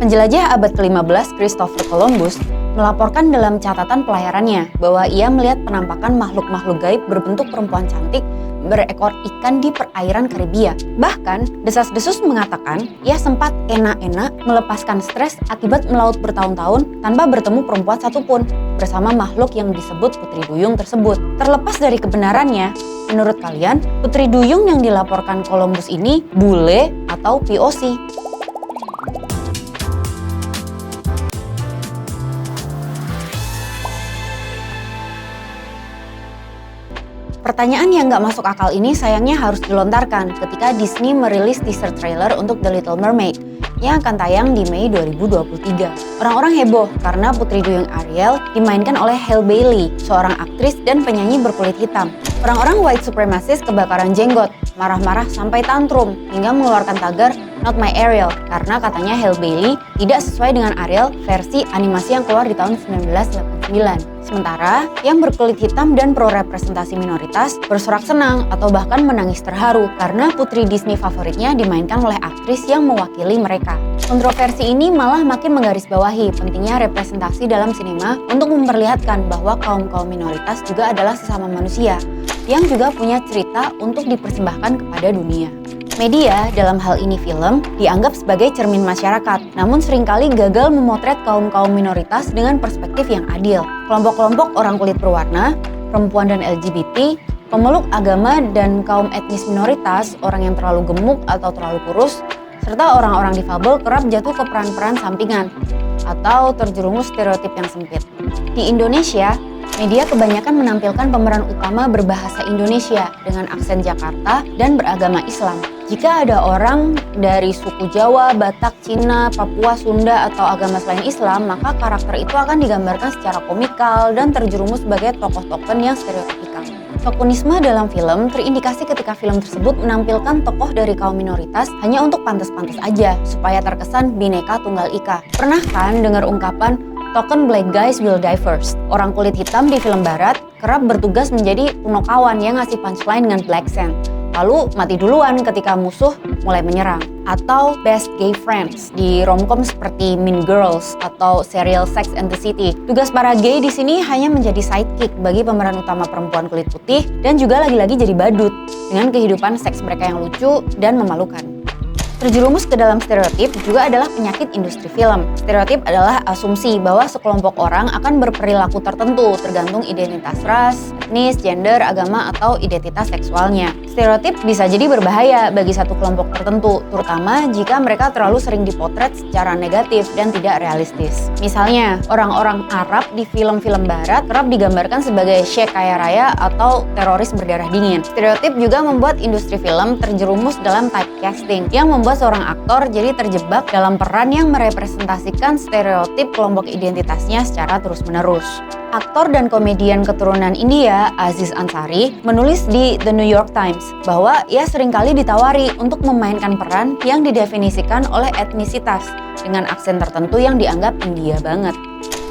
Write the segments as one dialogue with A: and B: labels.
A: Penjelajah abad ke-15 Christopher Columbus melaporkan dalam catatan pelayarannya bahwa ia melihat penampakan makhluk-makhluk gaib berbentuk perempuan cantik berekor ikan di perairan Karibia. Bahkan, desas-desus mengatakan ia sempat enak-enak melepaskan stres akibat melaut bertahun-tahun tanpa bertemu perempuan satupun bersama makhluk yang disebut Putri Duyung tersebut. Terlepas dari kebenarannya, menurut kalian, Putri Duyung yang dilaporkan Columbus ini bule atau POC? Pertanyaan yang nggak masuk akal ini sayangnya harus dilontarkan ketika Disney merilis teaser trailer untuk The Little Mermaid yang akan tayang di Mei 2023. Orang-orang heboh karena Putri Duyung Ariel dimainkan oleh Halle Bailey, seorang aktris dan penyanyi berkulit hitam. Orang-orang white supremacist kebakaran jenggot, marah-marah sampai tantrum hingga mengeluarkan tagar "Not my Ariel" karena katanya Halle Bailey tidak sesuai dengan Ariel versi animasi yang keluar di tahun 1989. Sementara yang berkulit hitam dan pro representasi minoritas bersorak senang atau bahkan menangis terharu karena putri Disney favoritnya dimainkan oleh aktris yang mewakili mereka. Kontroversi ini malah makin menggarisbawahi pentingnya representasi dalam sinema untuk memperlihatkan bahwa kaum-kaum minoritas juga adalah sesama manusia yang juga punya cerita untuk dipersembahkan kepada dunia. Media, dalam hal ini film, dianggap sebagai cermin masyarakat, namun seringkali gagal memotret kaum-kaum minoritas dengan perspektif yang adil. Kelompok-kelompok orang kulit berwarna, perempuan dan LGBT, pemeluk agama dan kaum etnis minoritas, orang yang terlalu gemuk atau terlalu kurus, serta orang-orang difabel kerap jatuh ke peran-peran sampingan atau terjerumus stereotip yang sempit. Di Indonesia, media kebanyakan menampilkan pemeran utama berbahasa Indonesia dengan aksen Jakarta dan beragama Islam. Jika ada orang dari suku Jawa, Batak, Cina, Papua, Sunda, atau agama selain Islam, maka karakter itu akan digambarkan secara komikal dan terjerumus sebagai tokoh token yang stereotipikal. Tokenisme dalam film terindikasi ketika film tersebut menampilkan tokoh dari kaum minoritas hanya untuk pantas-pantas aja, supaya terkesan Bhinneka Tunggal Ika. Pernah kan dengar ungkapan "Token black guys will die first"? Orang kulit hitam di film barat kerap bertugas menjadi punokawan yang ngasih punchline dengan black accent, lalu mati duluan ketika musuh mulai menyerang. Atau best gay friends di romcom seperti Mean Girls atau serial Sex and the City. Tugas para gay di sini hanya menjadi sidekick bagi pemeran utama perempuan kulit putih dan juga lagi-lagi jadi badut dengan kehidupan seks mereka yang lucu dan memalukan. Terjerumus ke dalam stereotip juga adalah penyakit industri film. Stereotip adalah asumsi bahwa sekelompok orang akan berperilaku tertentu tergantung identitas ras, etnis, gender, agama, atau identitas seksualnya. Stereotip bisa jadi berbahaya bagi satu kelompok tertentu, terutama jika mereka terlalu sering dipotret secara negatif dan tidak realistis. Misalnya, orang-orang Arab di film-film barat kerap digambarkan sebagai syekh kaya raya atau teroris berdarah dingin. Stereotip juga membuat industri film terjerumus dalam typecasting yang membuat seorang aktor jadi terjebak dalam peran yang merepresentasikan stereotip kelompok identitasnya secara terus-menerus. Aktor dan komedian keturunan India, Aziz Ansari, menulis di The New York Times bahwa ia seringkali ditawari untuk memainkan peran yang didefinisikan oleh etnisitas dengan aksen tertentu yang dianggap India banget.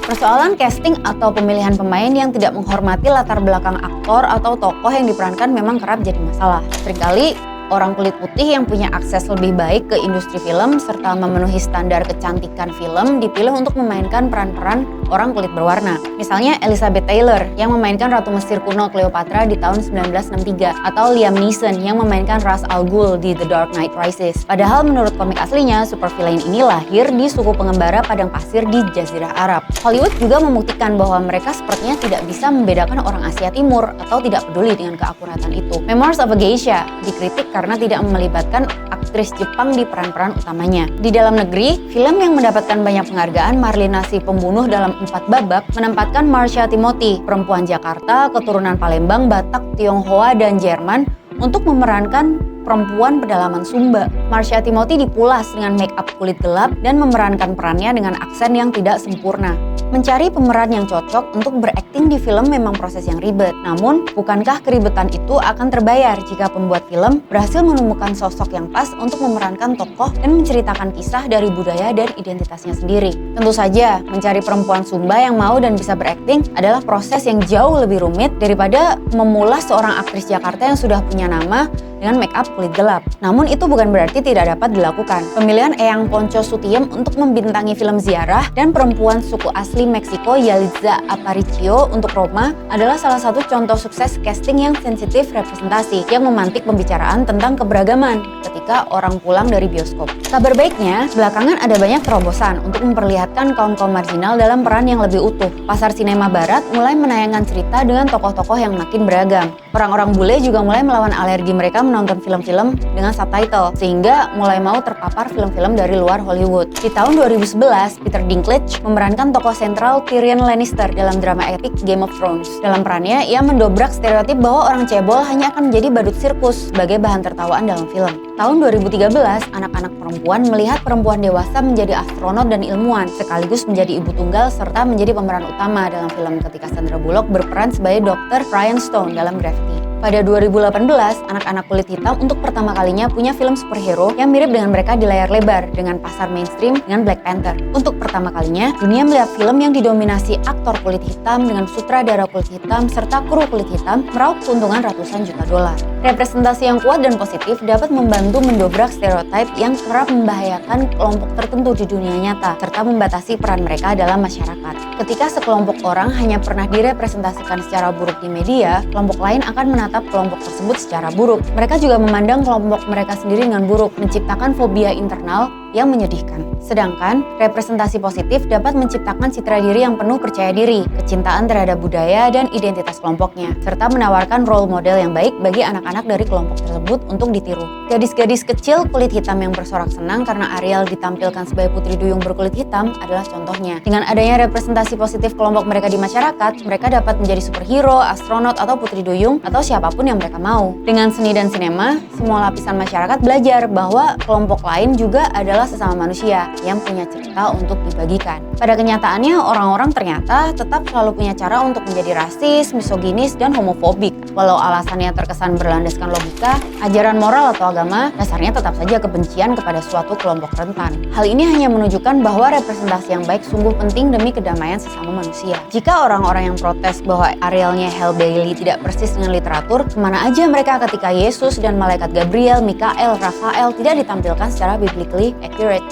A: Persoalan casting atau pemilihan pemain yang tidak menghormati latar belakang aktor atau tokoh yang diperankan memang kerap jadi masalah. Seringkali orang kulit putih yang punya akses lebih baik ke industri film serta memenuhi standar kecantikan film dipilih untuk memainkan peran-peran orang kulit berwarna. Misalnya Elizabeth Taylor yang memainkan Ratu Mesir kuno Cleopatra di tahun 1963 atau Liam Neeson yang memainkan Ra's al Ghul di The Dark Knight Rises. Padahal menurut komik aslinya, supervillain ini lahir di suku pengembara padang pasir di Jazirah Arab. Hollywood juga membuktikan bahwa mereka sepertinya tidak bisa membedakan orang Asia Timur atau tidak peduli dengan keakuratan itu. Memoirs of a Geisha dikritik karena tidak melibatkan aktris Jepang di peran-peran utamanya. Di dalam negeri, film yang mendapatkan banyak penghargaan, Marlina si Pembunuh dalam 4 babak, menempatkan Marsha Timothy, perempuan Jakarta, keturunan Palembang, Batak, Tionghoa, dan Jerman, untuk memerankan perempuan pedalaman Sumba. Marsha Timothy dipulas dengan make up kulit gelap dan memerankan perannya dengan aksen yang tidak sempurna. Mencari pemeran yang cocok untuk berakting di film memang proses yang ribet. Namun, bukankah keribetan itu akan terbayar jika pembuat film berhasil menemukan sosok yang pas untuk memerankan tokoh dan menceritakan kisah dari budaya dan identitasnya sendiri? Tentu saja, mencari perempuan Sumba yang mau dan bisa berakting adalah proses yang jauh lebih rumit daripada memulas seorang aktris Jakarta yang sudah punya nama dengan make up kulit gelap. Namun itu bukan berarti tidak dapat dilakukan. Pemilihan Eyang Ponco Sutiem untuk membintangi film Ziarah dan perempuan suku asli Meksiko Yalitza Aparicio untuk Roma adalah salah satu contoh sukses casting yang sensitif representasi yang memantik pembicaraan tentang keberagaman ketika orang pulang dari bioskop. Kabar baiknya, belakangan ada banyak terobosan untuk memperlihatkan kaum-kaum marginal dalam peran yang lebih utuh. Pasar sinema barat mulai menayangkan cerita dengan tokoh-tokoh yang makin beragam. Orang-orang bule juga mulai melawan alergi mereka menonton film-film dengan subtitle, sehingga mulai mau terpapar film-film dari luar Hollywood. Di tahun 2011, Peter Dinklage memerankan tokoh sentral Tyrion Lannister dalam drama epik Game of Thrones. Dalam perannya, ia mendobrak stereotip bahwa orang cebol hanya akan menjadi badut sirkus sebagai bahan tertawaan dalam film. Tahun 2013, anak-anak perempuan melihat perempuan dewasa menjadi astronot dan ilmuwan, sekaligus menjadi ibu tunggal serta menjadi pemeran utama dalam film ketika Sandra Bullock berperan sebagai Dr. Ryan Stone dalam Gravity. Pada 2018, anak-anak kulit hitam untuk pertama kalinya punya film superhero yang mirip dengan mereka di layar lebar dengan pasar mainstream dengan Black Panther. Untuk pertama kalinya, dunia melihat film yang didominasi aktor kulit hitam dengan sutradara kulit hitam serta kru kulit hitam meraup keuntungan ratusan juta dolar. Representasi yang kuat dan positif dapat membantu mendobrak stereotip yang kerap membahayakan kelompok tertentu di dunia nyata serta membatasi peran mereka dalam masyarakat. Ketika sekelompok orang hanya pernah direpresentasikan secara buruk di media, kelompok lain akan menatap kelompok tersebut secara buruk. Mereka juga memandang kelompok mereka sendiri dengan buruk, menciptakan fobia internal yang menyedihkan. Sedangkan, representasi positif dapat menciptakan citra diri yang penuh percaya diri, kecintaan terhadap budaya dan identitas kelompoknya, serta menawarkan role model yang baik bagi anak-anak dari kelompok tersebut untuk ditiru. Gadis-gadis kecil kulit hitam yang bersorak senang karena Ariel ditampilkan sebagai putri duyung berkulit hitam adalah contohnya. Dengan adanya representasi positif kelompok mereka di masyarakat, mereka dapat menjadi superhero, astronot, atau putri duyung, atau siapapun yang mereka mau. Dengan seni dan sinema, semua lapisan masyarakat belajar bahwa kelompok lain juga adalah sesama manusia yang punya cerita untuk dibagikan. Pada kenyataannya, orang-orang ternyata tetap selalu punya cara untuk menjadi rasis, misoginis, dan homofobik. Walau alasannya terkesan berlandaskan logika, ajaran moral atau agama, dasarnya tetap saja kebencian kepada suatu kelompok rentan. Hal ini hanya menunjukkan bahwa representasi yang baik sungguh penting demi kedamaian sesama manusia. Jika orang-orang yang protes bahwa Arielnya Halle Bailey tidak persis dengan literatur, kemana aja mereka ketika Yesus dan malaikat Gabriel, Mikael, Rafael tidak ditampilkan secara biblically accurate?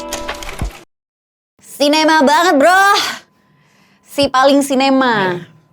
A: Sinema banget bro, si paling sinema.